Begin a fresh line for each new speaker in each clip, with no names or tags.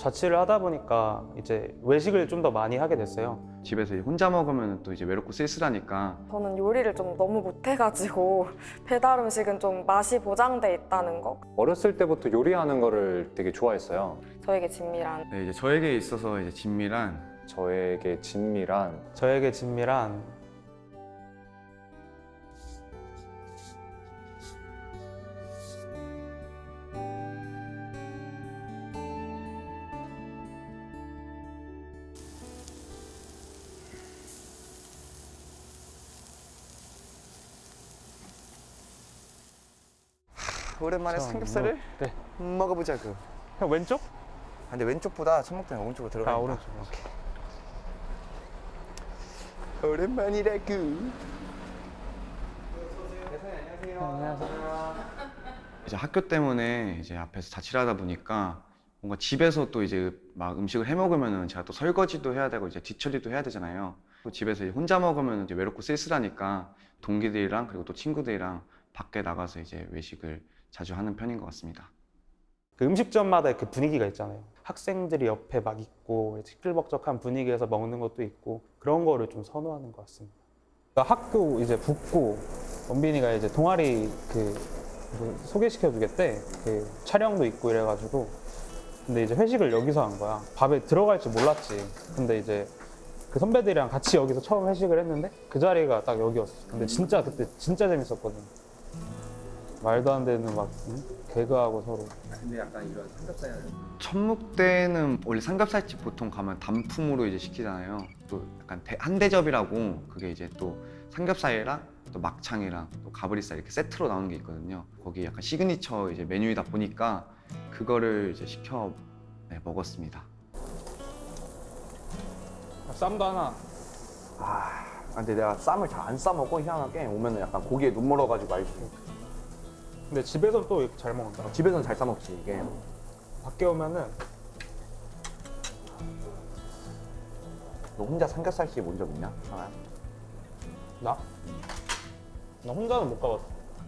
자취를 하다 보니까 이제 외식을 좀 더 많이 하게 됐어요.
집에서 혼자 먹으면 또 이제 외롭고 쓸쓸하니까
저는 요리를 좀 너무 못해가지고 배달 음식은 좀 맛이 보장돼 있다는 거.
어렸을 때부터 요리하는 거를 되게 좋아했어요.
저에게 진미란.
네, 이제 저에게 있어서 이제 진미란
저에게 진미란
저에게 진미란
오랜만에 삼겹살을
네.
먹어보자고.
형 왼쪽?
아, 근데 왼쪽보다 청국장이 오른쪽으로 들어가.
아 오른쪽. 오케이.
오랜만이라고.
안녕하세요.
이제 학교 때문에 이제 앞에서 자취를 하다 보니까 뭔가 집에서 또 이제 막 음식을 해 먹으면은 제가 또 설거지도 해야 되고 이제 뒤처리도 해야 되잖아요. 또 집에서 이제 혼자 먹으면 이제 외롭고 쓸쓸하니까 동기들이랑 그리고 또 친구들이랑 밖에 나가서 이제 외식을 자주 하는 편인 것 같습니다.
그 음식점마다 그 분위기가 있잖아요. 학생들이 옆에 막 있고 시끌벅적한 분위기에서 먹는 것도 있고 그런 거를 좀 선호하는 것 같습니다. 학교 이제 붙고 원빈이가 이제 동아리 뭐 소개시켜 주겠대. 그 촬영도 있고 이래가지고 근데 이제 회식을 여기서 한 거야. 밥에 들어갈 줄 몰랐지. 근데 이제 그 선배들이랑 같이 여기서 처음 회식을 했는데 그 자리가 딱 여기였어. 근데 진짜 그때 진짜 재밌었거든. 말도 안 되는 막 개그하고 서로.
근데 약간 이런 삼겹살
천묵 때는 원래 삼겹살집 보통 가면 단품으로 이제 시키잖아요. 또 약간 한 대접이라고 그게 이제 또 삼겹살이랑 또 막창이랑 또 가브리살 이렇게 세트로 나오는 게 있거든요. 거기 약간 시그니처 이제 메뉴이다 보니까 그거를 이제 시켜 먹었습니다.
쌈도 하나.
근데 내가 쌈을 잘 안 싸먹고 희한하게 오면은 약간 고기에 눈 멀어가지고 알지.
근데 집에서 또 잘 먹는다.
집에서는 잘 싸먹지 이게.
밖에 오면은
너 혼자 삼겹살집 온 적 있냐? 하나?
나? 나 혼자는 못 가봤어.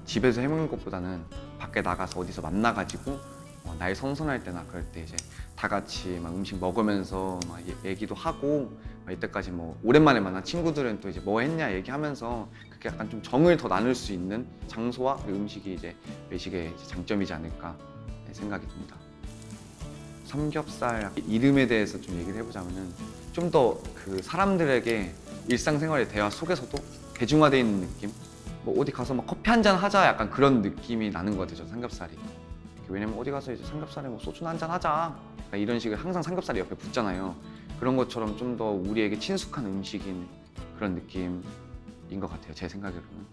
집에서 해먹는 것보다는 밖에 나가서 어디서 만나가지고 날 선선할 때나 그럴 때 이제 다 같이 막 음식 먹으면서 막 얘기도 하고 막 이때까지 뭐 오랜만에 만난 친구들은 또 이제 뭐 했냐 얘기하면서 그렇게 약간 좀 정을 더 나눌 수 있는 장소와 그 음식이 이제 외식의 이제 장점이지 않을까 생각이 듭니다. 삼겹살 이름에 대해서 좀 얘기를 해보자면은 좀 더 그 사람들에게 일상생활의 대화 속에서도 대중화되어 있는 느낌? 뭐 어디 가서 막 커피 한잔 하자 약간 그런 느낌이 나는 것 같아요, 삼겹살이. 왜냐면 어디 가서 이제 삼겹살에 뭐 소주나 한잔 하자 약간 이런 식으로 항상 삼겹살이 옆에 붙잖아요. 그런 것처럼 좀 더 우리에게 친숙한 음식인 그런 느낌인 것 같아요, 제 생각으로는.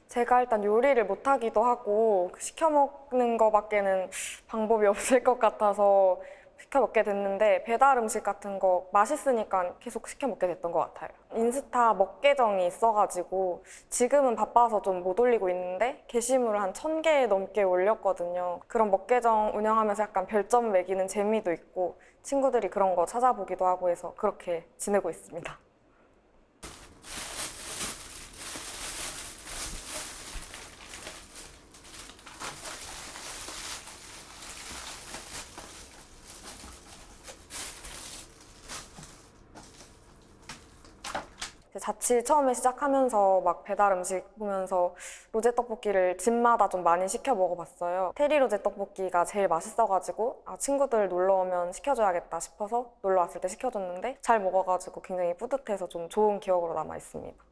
제가 일단 요리를 못하기도 하고 시켜 먹는 거밖에는 방법이 없을 것 같아서 시켜 먹게 됐는데 배달 음식 같은 거 맛있으니까 계속 시켜 먹게 됐던 것 같아요. 인스타 먹계정이 있어가지고 지금은 바빠서 좀 못 올리고 있는데 게시물을 한 1000개 넘게 올렸거든요. 그런 먹계정 운영하면서 약간 별점 매기는 재미도 있고 친구들이 그런 거 찾아보기도 하고 해서 그렇게 지내고 있습니다. 자취 처음에 시작하면서 막 배달 음식 보면서 로제 떡볶이를 집마다 좀 많이 시켜 먹어봤어요. 테리 로제 떡볶이가 제일 맛있어가지고 친구들 놀러 오면 시켜줘야겠다 싶어서 놀러 왔을 때 시켜줬는데 잘 먹어가지고 굉장히 뿌듯해서 좀 좋은 기억으로 남아 있습니다.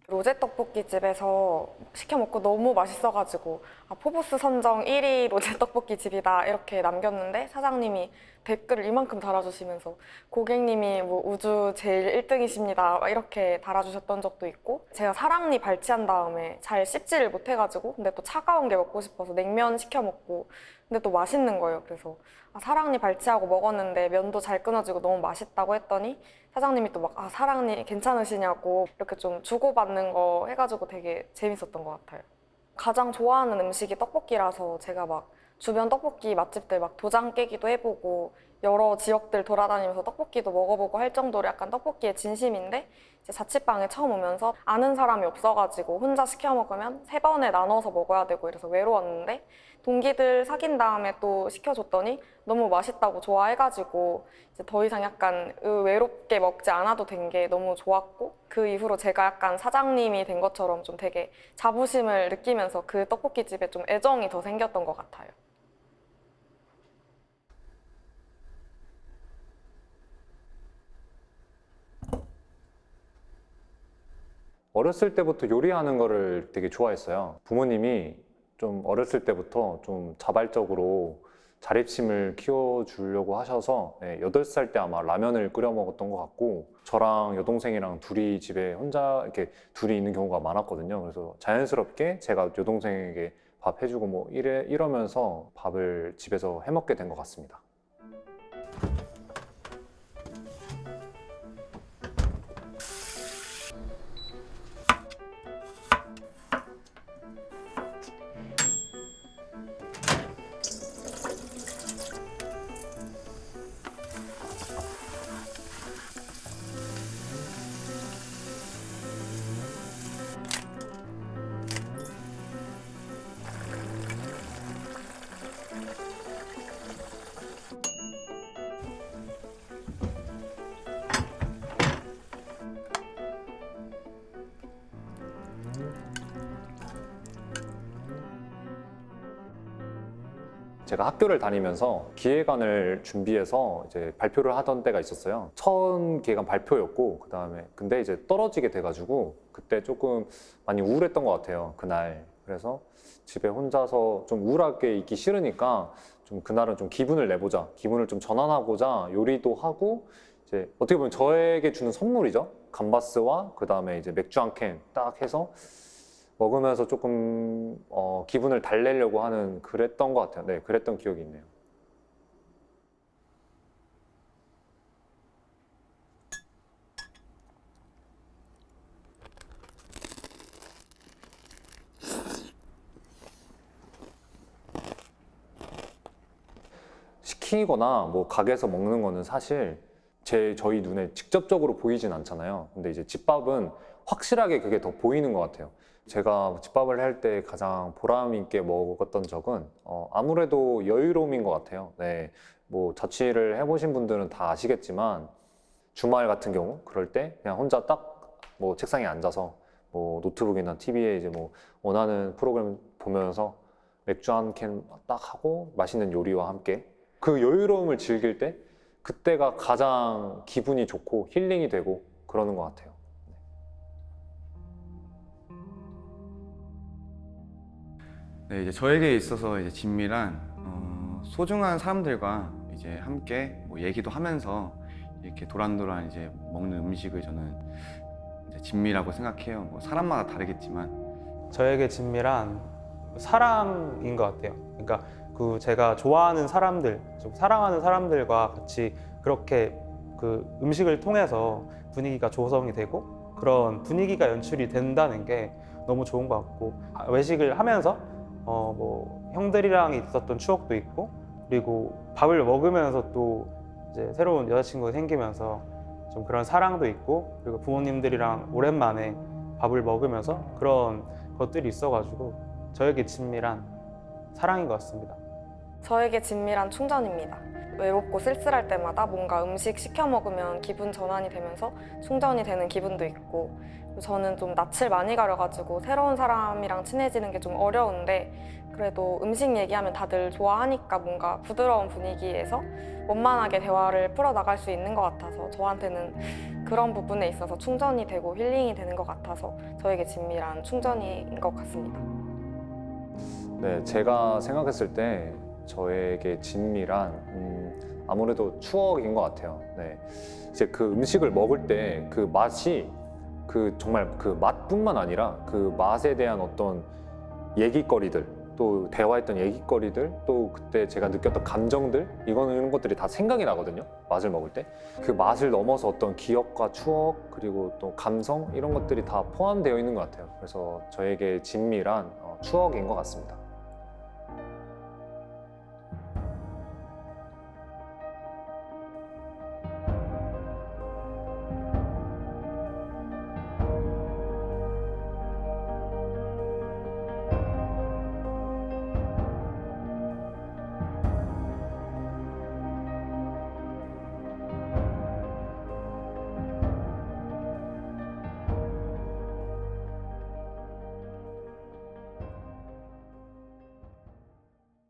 로제 떡볶이 집에서 시켜 먹고 너무 맛있어가지고 포브스 선정 1위 로제 떡볶이 집이다 이렇게 남겼는데 사장님이 댓글을 이만큼 달아주시면서 고객님이 뭐 우주 제일 1등이십니다 이렇게 달아주셨던 적도 있고 제가 사랑니 발치한 다음에 잘 씹지를 못해가지고 근데 또 차가운 게 먹고 싶어서 냉면 시켜 먹고 근데 또 맛있는 거예요. 그래서 사랑니 발치하고 먹었는데 면도 잘 끊어지고 너무 맛있다고 했더니 사장님이 또 막 사랑니 괜찮으시냐고 이렇게 좀 주고받는 거 해가지고 되게 재밌었던 것 같아요. 가장 좋아하는 음식이 떡볶이라서 제가 막 주변 떡볶이 맛집들 막 도장 깨기도 해보고 여러 지역들 돌아다니면서 떡볶이도 먹어보고 할 정도로 약간 떡볶이에 진심인데 이제 자취방에 처음 오면서 아는 사람이 없어가지고 혼자 시켜 먹으면 3번에 나눠서 먹어야 되고 이래서 외로웠는데 동기들 사귄 다음에 또 시켜줬더니 너무 맛있다고 좋아해가지고 이제 더 이상 약간 외롭게 먹지 않아도 된 게 너무 좋았고 그 이후로 제가 약간 사장님이 된 것처럼 좀 되게 자부심을 느끼면서 그 떡볶이집에 좀 애정이 더 생겼던 것 같아요.
어렸을 때부터 요리하는 거를 되게 좋아했어요. 부모님이 좀 어렸을 때부터 좀 자발적으로 자립심을 키워주려고 하셔서 8살 때 아마 라면을 끓여 먹었던 것 같고 저랑 여동생이랑 둘이 집에 혼자 이렇게 둘이 있는 경우가 많았거든요. 그래서 자연스럽게 제가 여동생에게 밥 해주고 뭐 이러면서 밥을 집에서 해먹게 된 것 같습니다. 제가 학교를 다니면서 기획안을 준비해서 이제 발표를 하던 때가 있었어요. 첫 기획안 발표였고 그다음에 근데 이제 떨어지게 돼가지고 그때 조금 많이 우울했던 것 같아요. 그날. 그래서 집에 혼자서 좀 우울하게 있기 싫으니까 좀 그날은 좀 기분을 내보자, 기분을 좀 전환하고자 요리도 하고 이제 어떻게 보면 저에게 주는 선물이죠. 감바스와 그다음에 이제 맥주 한 캔 딱 해서 먹으면서 조금 기분을 달래려고 하는 그랬던 것 같아요. 네, 그랬던 기억이 있네요. 시키거나 뭐 가게에서 먹는 거는 사실 저희 눈에 직접적으로 보이진 않잖아요. 근데 이제 집밥은 확실하게 그게 더 보이는 것 같아요. 제가 집밥을 할 때 가장 보람 있게 먹었던 적은 아무래도 여유로움인 것 같아요. 네, 뭐 자취를 해보신 분들은 다 아시겠지만 주말 같은 경우 그럴 때 그냥 혼자 딱 뭐 책상에 앉아서 뭐 노트북이나 TV에 이제 뭐 원하는 프로그램 보면서 맥주 한 캔 딱 하고 맛있는 요리와 함께 그 여유로움을 즐길 때 그때가 가장 기분이 좋고 힐링이 되고 그러는 것 같아요.
네, 이제 저에게 있어서 이제 진미란 소중한 사람들과 이제 함께 뭐 얘기도 하면서 이렇게 도란도란 이제 먹는 음식을 저는 이제 진미라고 생각해요. 뭐 사람마다 다르겠지만
저에게 진미란 사랑인 것 같아요. 그러니까 그 제가 좋아하는 사람들, 좀 사랑하는 사람들과 같이 그렇게 그 음식을 통해서 분위기가 조성이 되고 그런 분위기가 연출이 된다는 게 너무 좋은 것 같고 외식을 하면서 뭐 형들이랑 있었던 추억도 있고 그리고 밥을 먹으면서 또 이제 새로운 여자친구가 생기면서 좀 그런 사랑도 있고 그리고 부모님들이랑 오랜만에 밥을 먹으면서 그런 것들이 있어가지고 저에게 진미란 사랑인 것 같습니다.
저에게 진미란 충전입니다. 외롭고 쓸쓸할 때마다 뭔가 음식 시켜 먹으면 기분 전환이 되면서 충전이 되는 기분도 있고 저는 좀 낯을 많이 가려가지고 새로운 사람이랑 친해지는 게 좀 어려운데 그래도 음식 얘기하면 다들 좋아하니까 뭔가 부드러운 분위기에서 원만하게 대화를 풀어나갈 수 있는 것 같아서 저한테는 그런 부분에 있어서 충전이 되고 힐링이 되는 것 같아서 저에게 진미란 충전인 것 같습니다.
네, 제가 생각했을 때 저에게 진미란 아무래도 추억인 것 같아요. 네, 이제 그 음식을 먹을 때 그 맛이 그 정말 그 맛뿐만 아니라 그 맛에 대한 어떤 얘기거리들 또 대화했던 얘기거리들, 또 그때 제가 느꼈던 감정들, 이런 것들이 다 생각이 나거든요. 맛을 먹을 때. 그 맛을 넘어서 어떤 기억과 추억, 그리고 또 감성, 이런 것들이 다 포함되어 있는 것 같아요. 그래서 저에게 진미란 추억인 것 같습니다.